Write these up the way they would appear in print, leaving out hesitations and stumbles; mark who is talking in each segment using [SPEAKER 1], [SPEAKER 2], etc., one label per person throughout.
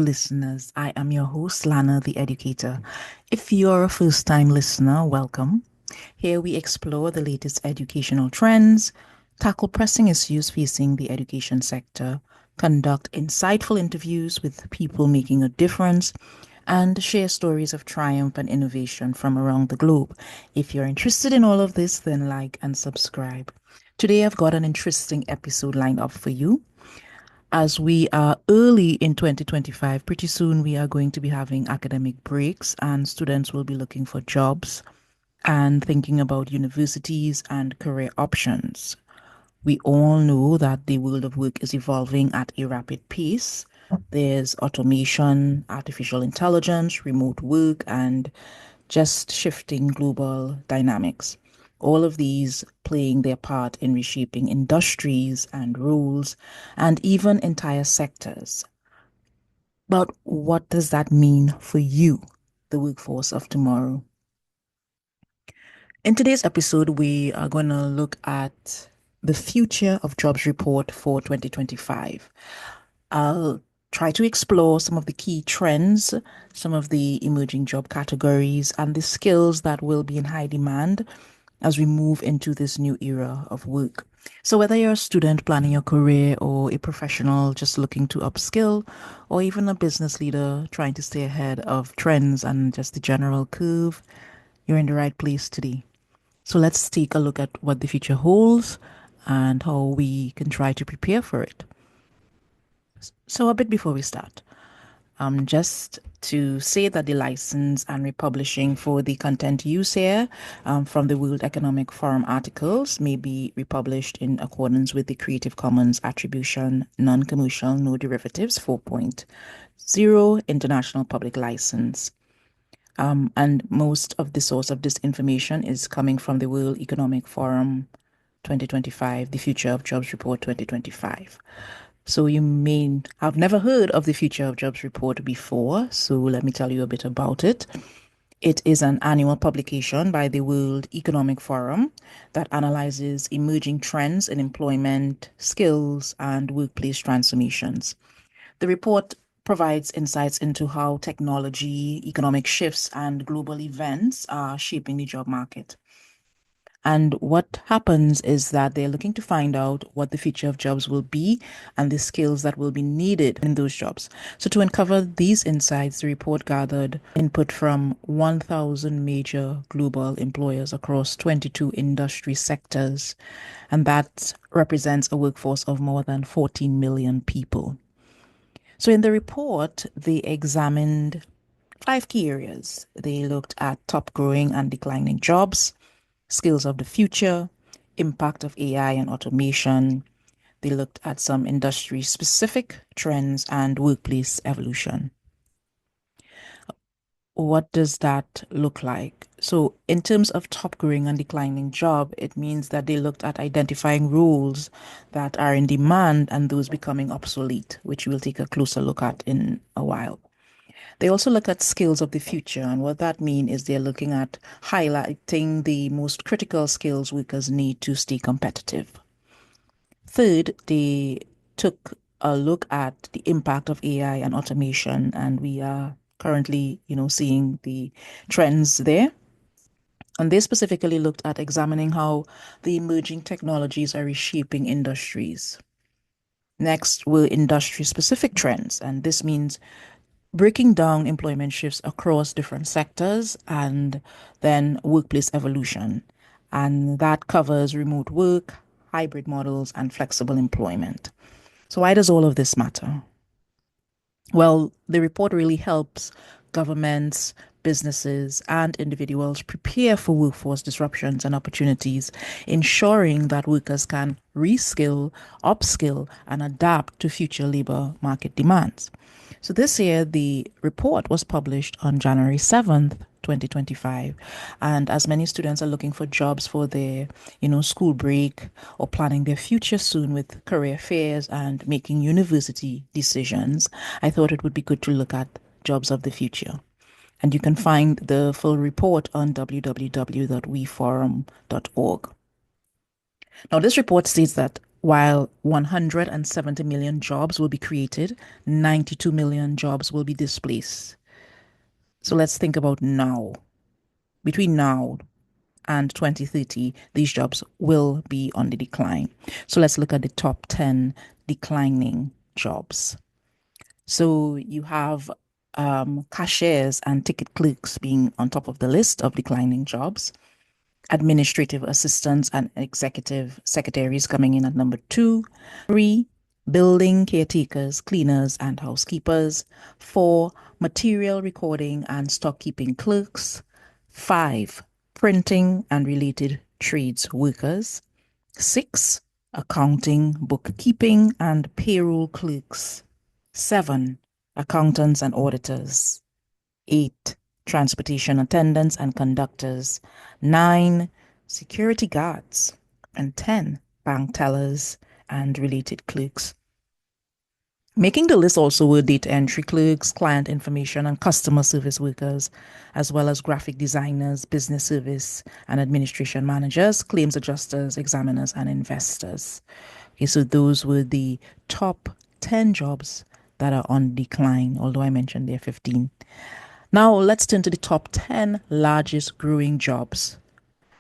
[SPEAKER 1] listeners. I am your host, Lana the Educator. If you're a first time listener, welcome. Here we explore the latest educational trends, tackle pressing issues facing the education sector, conduct insightful interviews with people making a difference, and share stories of triumph and innovation from around the globe. If you're interested in all of this, then like and subscribe. Today, I've got an interesting episode lined up for you. As we are early in 2025, pretty soon we are going to be having academic breaks and students will be looking for jobs and thinking about universities and career options. We all know that the world of work is evolving at a rapid pace. There's automation, artificial intelligence, remote work, and just shifting global dynamics. All of these playing their part in reshaping industries and roles and even entire sectors. But what does that mean for you, the workforce of tomorrow? In today's episode, we are going to look at the Future of Jobs report for 2025. I'll try to explore some of the key trends, some of the emerging job categories, and the skills that will be in high demand as we move into this new era of work. So, whether you're a student planning your career, or a professional just looking to upskill, or even a business leader trying to stay ahead of trends and just the general curve, you're in the right place today. So, let's take a look at what the future holds and how we can try to prepare for it. So, a bit before we start, just to say that the license and republishing for the content used here from the World Economic Forum articles may be republished in accordance with the Creative Commons Attribution Non-Commercial No Derivatives 4.0 International Public License. And most of the source of this information is coming from the World Economic Forum 2025, the Future of Jobs Report 2025. So you may have never heard of the Future of Jobs report before, so let me tell you a bit about it. It is an annual publication by the World Economic Forum that analyzes emerging trends in employment, skills, and workplace transformations. The report provides insights into how technology, economic shifts, and global events are shaping the job market. And what happens is that they're looking to find out what the future of jobs will be and the skills that will be needed in those jobs. So, to uncover these insights, the report gathered input from 1,000 major global employers across 22 industry sectors. And that represents a workforce of more than 14 million people. So, in the report, they examined 5 key areas. They looked at top growing and declining jobs, skills of the future, impact of AI and automation. They looked at some industry specific trends and workplace evolution. What does that look like? So, in terms of top growing and declining job, it means that they looked at identifying roles that are in demand and those becoming obsolete, which we'll take a closer look at in a while. They also look at skills of the future, and what that means is they're looking at highlighting the most critical skills workers need to stay competitive. Third, they took a look at the impact of AI and automation, and we are currently, seeing the trends there. And they specifically looked at examining how the emerging technologies are reshaping industries. Next were industry specific trends, and this means breaking down employment shifts across different sectors and then workplace evolution. And that covers remote work, hybrid models, and flexible employment. So, why does all of this matter? Well, the report really helps governments, businesses, and individuals prepare for workforce disruptions and opportunities, ensuring that workers can reskill, upskill, and adapt to future labor market demands. So this year, the report was published on January 7th, 2025. And as many students are looking for jobs for their, school break or planning their future soon with career fairs and making university decisions, I thought it would be good to look at jobs of the future. And you can find the full report on www.weforum.org. Now, this report states that While 170 million jobs will be created, 92 million jobs will be displaced. So let's think about now. Between now and 2030, these jobs will be on the decline. So let's look at the top 10 declining jobs. So you have cashiers and ticket clerks being on top of the list of declining jobs. Administrative assistants and executive secretaries coming in at number two. Three, building caretakers, cleaners, and housekeepers. Four, material recording and stock keeping clerks. Five, printing and related trades workers. Six, accounting, bookkeeping, and payroll clerks. Seven, accountants and auditors. Eight, transportation attendants and conductors. Nine, security guards. And 10, bank tellers and related clerks. Making the list also were data entry clerks, client information and customer service workers, as well as graphic designers, business service and administration managers, claims adjusters, examiners, and investors. Okay, so those were the top 10 jobs that are on decline, although I mentioned there are 15. Now let's turn to the top 10 largest growing jobs.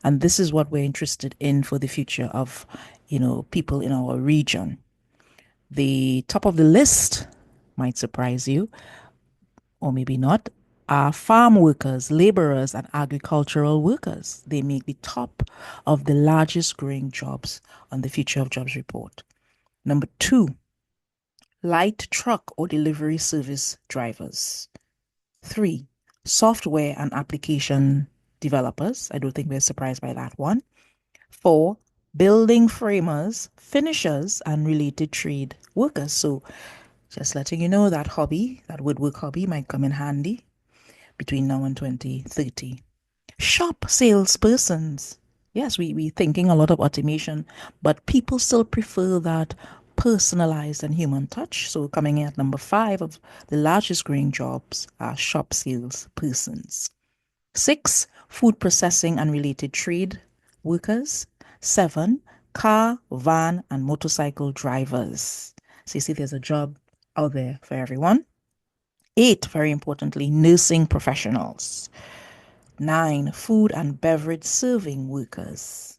[SPEAKER 1] And this is what we're interested in for the future of, people in our region. The top of the list might surprise you, or maybe not, are farm workers, laborers, and agricultural workers. They make the top of the largest growing jobs on the Future of Jobs report. Number two, light truck or delivery service drivers. Three, software and application developers. I don't think we're surprised by that one. Four, building framers, finishers, and related trade workers. So just letting you know that hobby, that woodwork hobby, might come in handy between now and 2030. Shop salespersons. Yes, we thinking a lot of automation, but people still prefer that personalized and human touch. So coming in at number five of the largest growing jobs are shop salespersons. Six, food processing and related trade workers. Seven, car, van, and motorcycle drivers. So you see there's a job out there for everyone. Eight, very importantly, nursing professionals. Nine, food and beverage serving workers.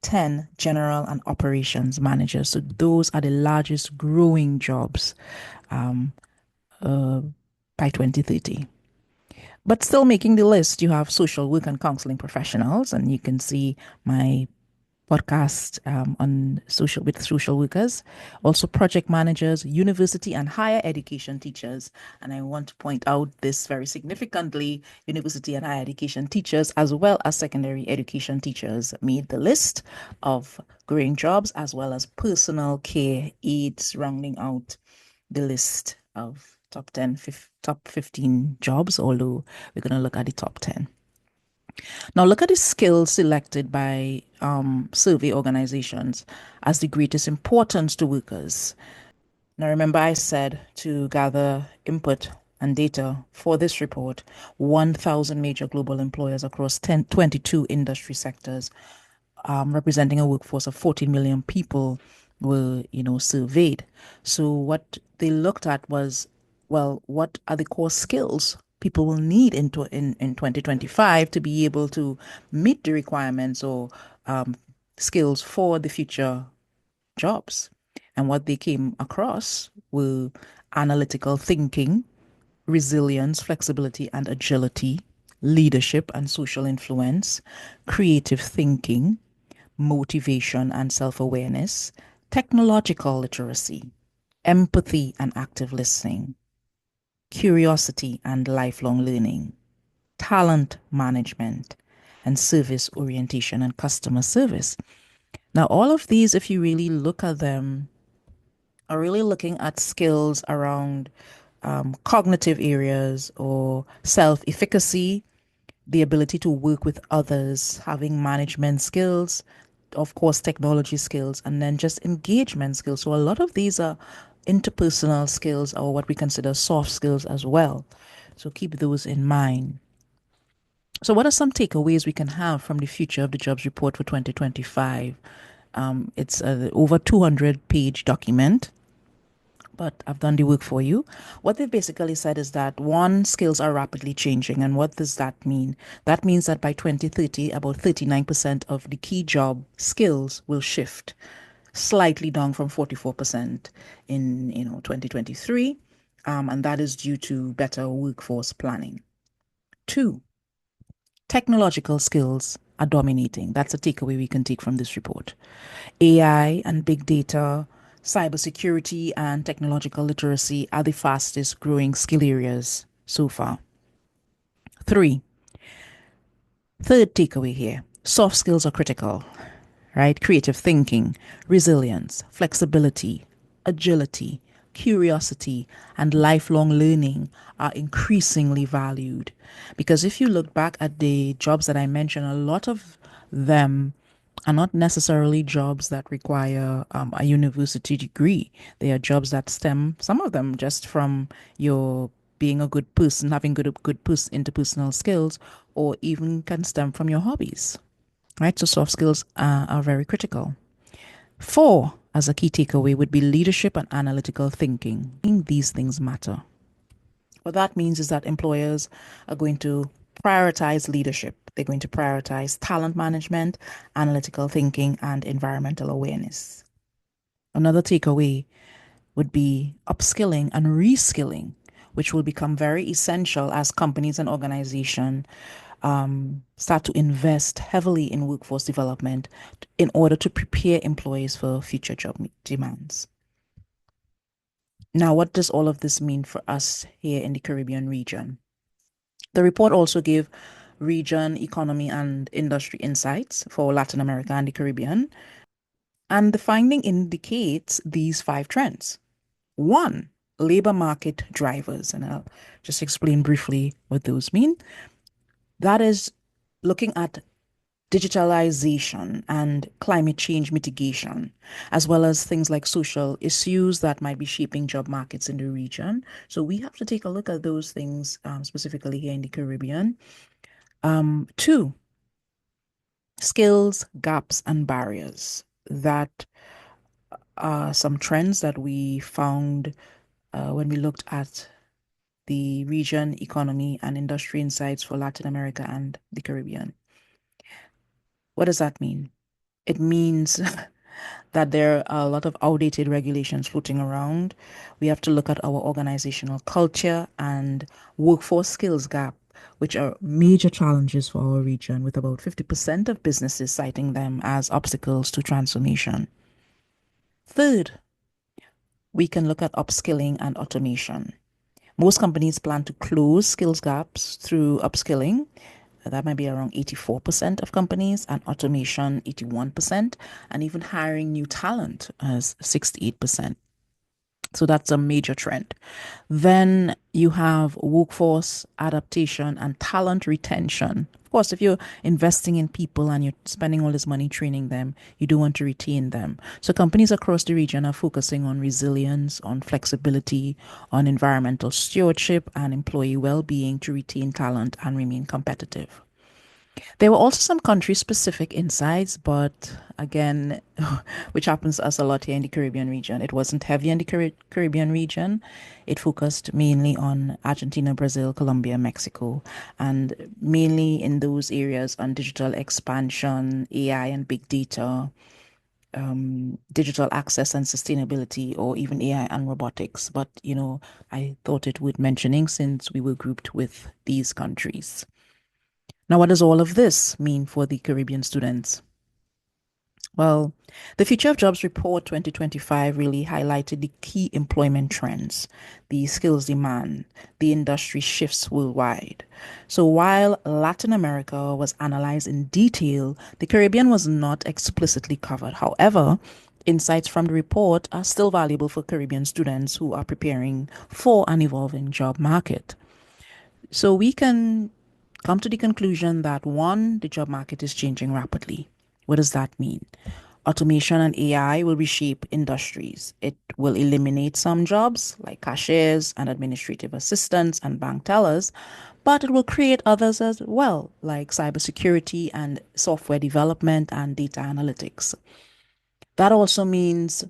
[SPEAKER 1] 10, general and operations managers. So those are the largest growing jobs um, uh, by 2030. But still making the list, you have social work and counseling professionals, and you can see my podcast on social workers, also project managers, university and higher education teachers. And I want to point out this very significantly: university and higher education teachers, as well as secondary education teachers, made the list of growing jobs, as well as personal care aides, rounding out the list of top 15 jobs, although we're going to look at the top 10. Now, look at the skills selected by survey organizations as the greatest importance to workers. Now, remember, I said to gather input and data for this report, 1,000 major global employers across 22 industry sectors, representing a workforce of 14 million people, were, surveyed. So, what they looked at was, well, what are the core skills people will need in 2025 to be able to meet the requirements or skills for the future jobs? And what they came across were analytical thinking, resilience, flexibility, and agility, leadership and social influence, creative thinking, motivation and self awareness, technological literacy, empathy and active listening, curiosity and lifelong learning, talent management, and service orientation and customer service. Now, all of these, if you really look at them, are really looking at skills around cognitive areas or self efficacy, the ability to work with others, having management skills, of course, technology skills, and then just engagement skills. So a lot of these are interpersonal skills or what we consider soft skills as well. So keep those in mind. So what are some takeaways we can have from the Future of the Jobs report for 2025? It's a over 200-page document, but I've done the work for you. What they've basically said is that one, skills are rapidly changing. And what does that mean? That means that by 2030, about 39% of the key job skills will shift, slightly down from 44% in 2023. And that is due to better workforce planning. Two, technological skills are dominating. That's a takeaway we can take from this report. AI and big data, cybersecurity, and technological literacy are the fastest growing skill areas so far. Three, third takeaway here, soft skills are critical, right? Creative thinking, resilience, flexibility, agility, curiosity, and lifelong learning are increasingly valued. Because if you look back at the jobs that I mentioned, a lot of them are not necessarily jobs that require a university degree. They are jobs that stem, some of them, just from your being a good person, having interpersonal skills, or even can stem from your hobbies, right? So soft skills are very critical. Four, as a key takeaway, would be leadership and analytical thinking. These things matter. What that means is that employers are going to prioritize leadership. They're going to prioritize talent management, analytical thinking, and environmental awareness. Another takeaway would be upskilling and reskilling, which will become very essential as companies and organizations start to invest heavily in workforce development in order to prepare employees for future job demands. Now, what does all of this mean for us here in the Caribbean region? The report also gave region, economy, and industry insights for Latin America and the Caribbean. And the finding indicates these five trends. One, labor market drivers, and I'll just explain briefly what those mean. That is looking at digitalization and climate change mitigation, as well as things like social issues that might be shaping job markets in the region. So we have to take a look at those things specifically here in the Caribbean. Two, skills, gaps, and barriers. That are some trends that we found when we looked at the region, economy, and industry insights for Latin America and the Caribbean. What does that mean? It means that there are a lot of outdated regulations floating around. We have to look at our organizational culture and workforce skills gap, which are major challenges for our region, with about 50% of businesses citing them as obstacles to transformation. Third, we can look at upskilling and automation. Most companies plan to close skills gaps through upskilling. That might be around 84% of companies, and automation 81%, and even hiring new talent as 68%. So that's a major trend. Then you have workforce adaptation and talent retention. Of course, if you're investing in people and you're spending all this money training them, you do want to retain them. So companies across the region are focusing on resilience, on flexibility, on environmental stewardship, and employee well-being to retain talent and remain competitive. There were also some country specific insights, but again, which happens to us a lot here in the Caribbean region. It wasn't heavy in the Caribbean region. It focused mainly on Argentina, Brazil, Colombia, Mexico, and mainly in those areas on digital expansion, AI and big data, digital access and sustainability, or even AI and robotics. But, I thought it worth mentioning since we were grouped with these countries. Now, what does all of this mean for the Caribbean students? Well, the Future of Jobs Report 2025 really highlighted the key employment trends, the skills demand, the industry shifts worldwide. So while Latin America was analyzed in detail, the Caribbean was not explicitly covered. However, insights from the report are still valuable for Caribbean students who are preparing for an evolving job market. So we can come to the conclusion that one, the job market is changing rapidly. What does that mean? Automation and AI will reshape industries. It will eliminate some jobs like cashiers and administrative assistants and bank tellers, but it will create others as well, like cybersecurity and software development and data analytics. That also means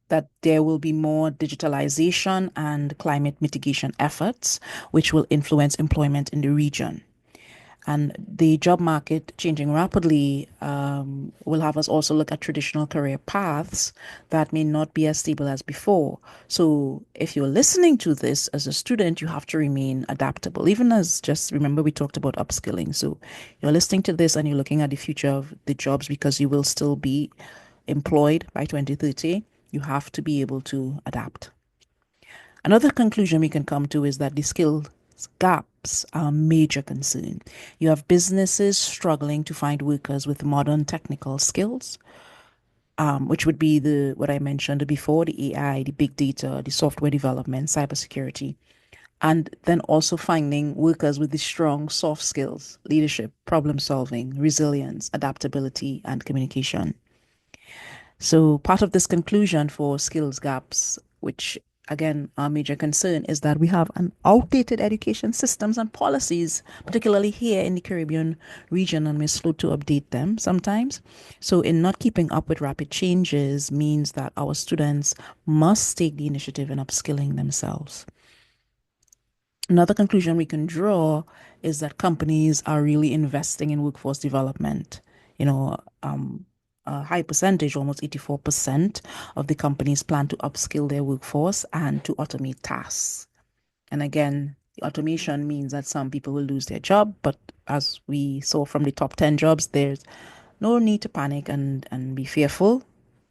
[SPEAKER 1] that there will be more digitalization and climate mitigation efforts, which will influence employment in the region. And the job market changing rapidly will have us also look at traditional career paths that may not be as stable as before. So, if you're listening to this as a student, you have to remain adaptable. Even as just remember, we talked about upskilling. So, you're listening to this and you're looking at the future of the jobs because you will still be employed by 2030. You have to be able to adapt. Another conclusion we can come to is that the skill gaps are a major concern. You have businesses struggling to find workers with modern technical skills, which would be the what I mentioned before, the AI, the big data, the software development, cybersecurity, and then also finding workers with the strong soft skills, leadership, problem solving, resilience, adaptability, and communication. So part of this conclusion for skills gaps, which again our major concern is that we have an outdated education systems and policies, particularly here in the Caribbean region, and we're slow to update them sometimes. So in not keeping up with rapid changes means that our students must take the initiative in upskilling themselves. Another conclusion we can draw is that companies are really investing in workforce development. You know, a high percentage, almost 84% of the companies plan to upskill their workforce and to automate tasks. And again, the automation means that some people will lose their job, but as we saw from the top 10 jobs, there's no need to panic and be fearful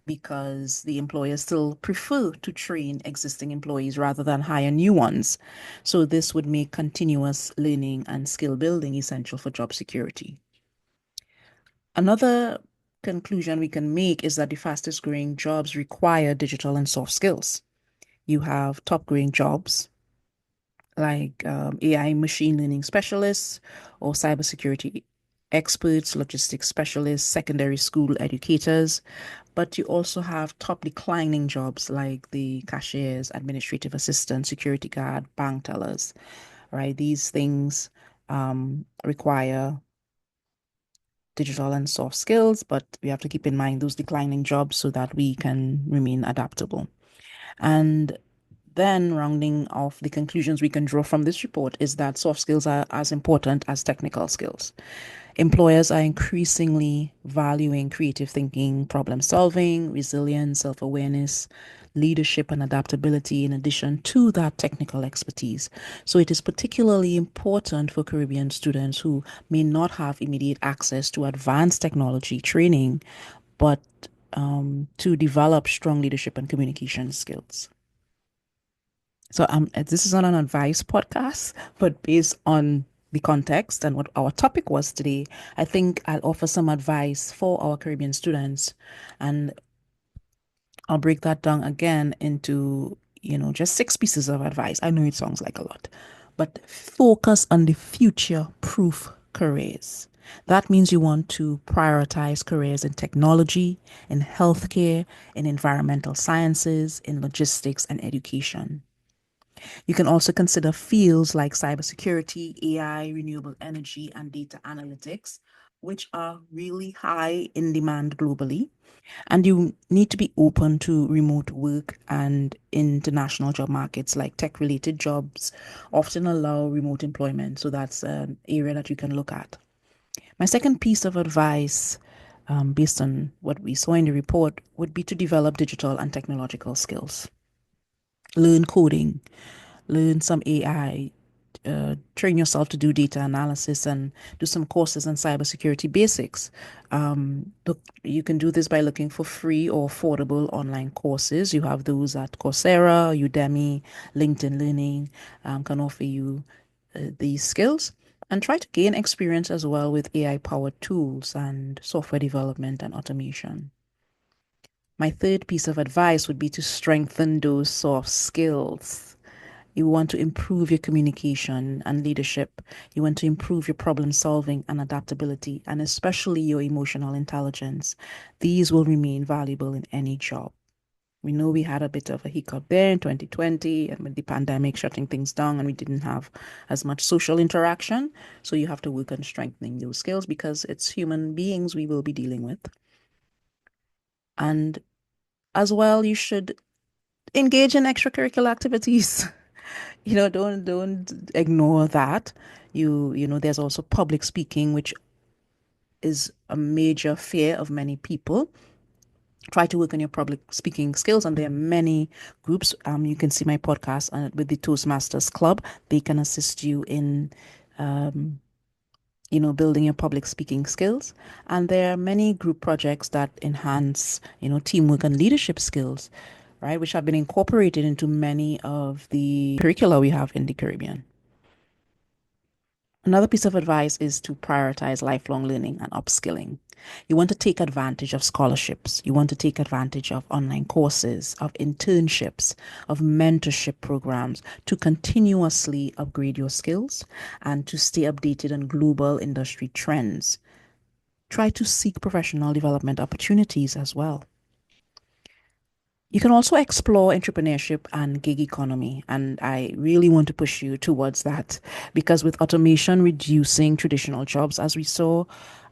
[SPEAKER 1] because the employers still prefer to train existing employees rather than hire new ones. So this would make continuous learning and skill building essential for job security. Another conclusion we can make is that the fastest growing jobs require digital and soft skills. You have top growing jobs like AI machine learning specialists or cybersecurity experts, logistics specialists, secondary school educators, but you also have top declining jobs like the cashiers, administrative assistant, security guard, bank tellers, right? These things require digital and soft skills, but we have to keep in mind those declining jobs so that we can remain adaptable. And then, rounding off the conclusions we can draw from this report is that soft skills are as important as technical skills. Employers are increasingly valuing creative thinking, problem solving, resilience, self awareness, leadership, and adaptability in addition to that technical expertise. So, it is particularly important for Caribbean students who may not have immediate access to advanced technology training, but to develop strong leadership and communication skills. So this is not an advice podcast, but based on the context and what our topic was today, I think I'll offer some advice for our Caribbean students, and I'll break that down again into, just 6 pieces of advice. I know it sounds like a lot, but focus on the future-proof careers. That means you want to prioritize careers in technology, in healthcare, in environmental sciences, in logistics, and education. You can also consider fields like cybersecurity, AI, renewable energy, and data analytics, which are really high in demand globally. And you need to be open to remote work and international job markets like tech related jobs often allow remote employment. So that's an area that you can look at. My second piece of advice, based on what we saw in the report, would be to develop digital and technological skills. Learn coding, learn some AI, train yourself to do data analysis and do some courses on cybersecurity basics. Look, you can do this by looking for free or affordable online courses. You have those at Coursera, Udemy, LinkedIn Learning can offer you these skills. And try to gain experience as well with AI powered tools and software development and automation. My third piece of advice would be to strengthen those soft skills. You want to improve your communication and leadership. You want to improve your problem solving and adaptability, and especially your emotional intelligence. These will remain valuable in any job. We know we had a bit of a hiccup there in 2020 and with the pandemic shutting things down, and we didn't have as much social interaction. So you have to work on strengthening those skills because it's human beings we will be dealing with. And as well, you should engage in extracurricular activities. Don't ignore that. There's also public speaking, which is a major fear of many people. Try to work on your public speaking skills, and there are many groups. You can see my podcast with the Toastmasters Club. They can assist you in building your public speaking skills. And there are many group projects that enhance, teamwork and leadership skills, right, which have been incorporated into many of the curricula we have in the Caribbean. Another piece of advice is to prioritize lifelong learning and upskilling. You want to take advantage of scholarships. You want to take advantage of online courses, of internships, of mentorship programs to continuously upgrade your skills and to stay updated on global industry trends. Try to seek professional development opportunities as well. You can also explore entrepreneurship and gig economy. And I really want to push you towards that because with automation reducing traditional jobs, as we saw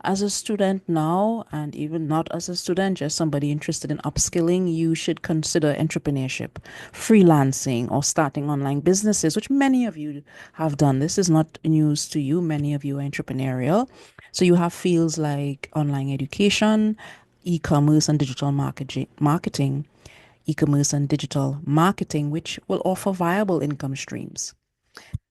[SPEAKER 1] as a student now, and even not as a student, just somebody interested in upskilling, you should consider entrepreneurship, freelancing, or starting online businesses, which many of you have done. This is not news to you. Many of you are entrepreneurial. So you have fields like online education, e-commerce, and digital marketing e-commerce and digital marketing, which will offer viable income streams.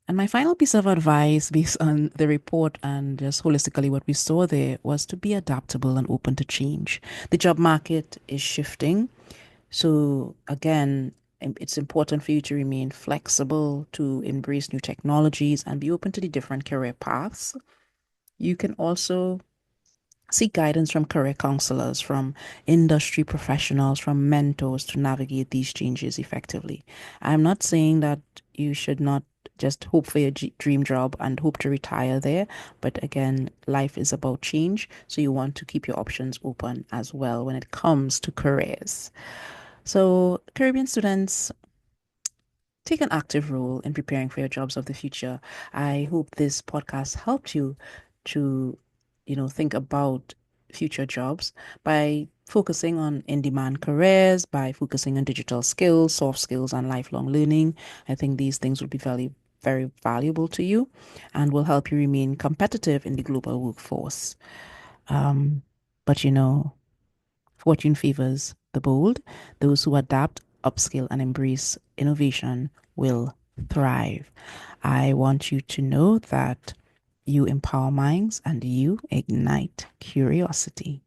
[SPEAKER 1] And my final piece of advice, based on the report and just holistically what we saw there, was to be adaptable and open to change. The job market is shifting. So, again, it's important for you to remain flexible, to embrace new technologies, and be open to the different career paths. You can also seek guidance from career counselors, from industry professionals, from mentors to navigate these changes effectively. I'm not saying that you should not just hope for your dream job and hope to retire there. But again, life is about change. So you want to keep your options open as well when it comes to careers. So, Caribbean students, take an active role in preparing for your jobs of the future. I hope this podcast helped you to, think about future jobs by focusing on in-demand careers, by focusing on digital skills, soft skills, and lifelong learning. I think these things will be very, very valuable to you and will help you remain competitive in the global workforce. But fortune favors the bold. Those who adapt, upskill, and embrace innovation will thrive. I want you to know that you empower minds and you ignite curiosity.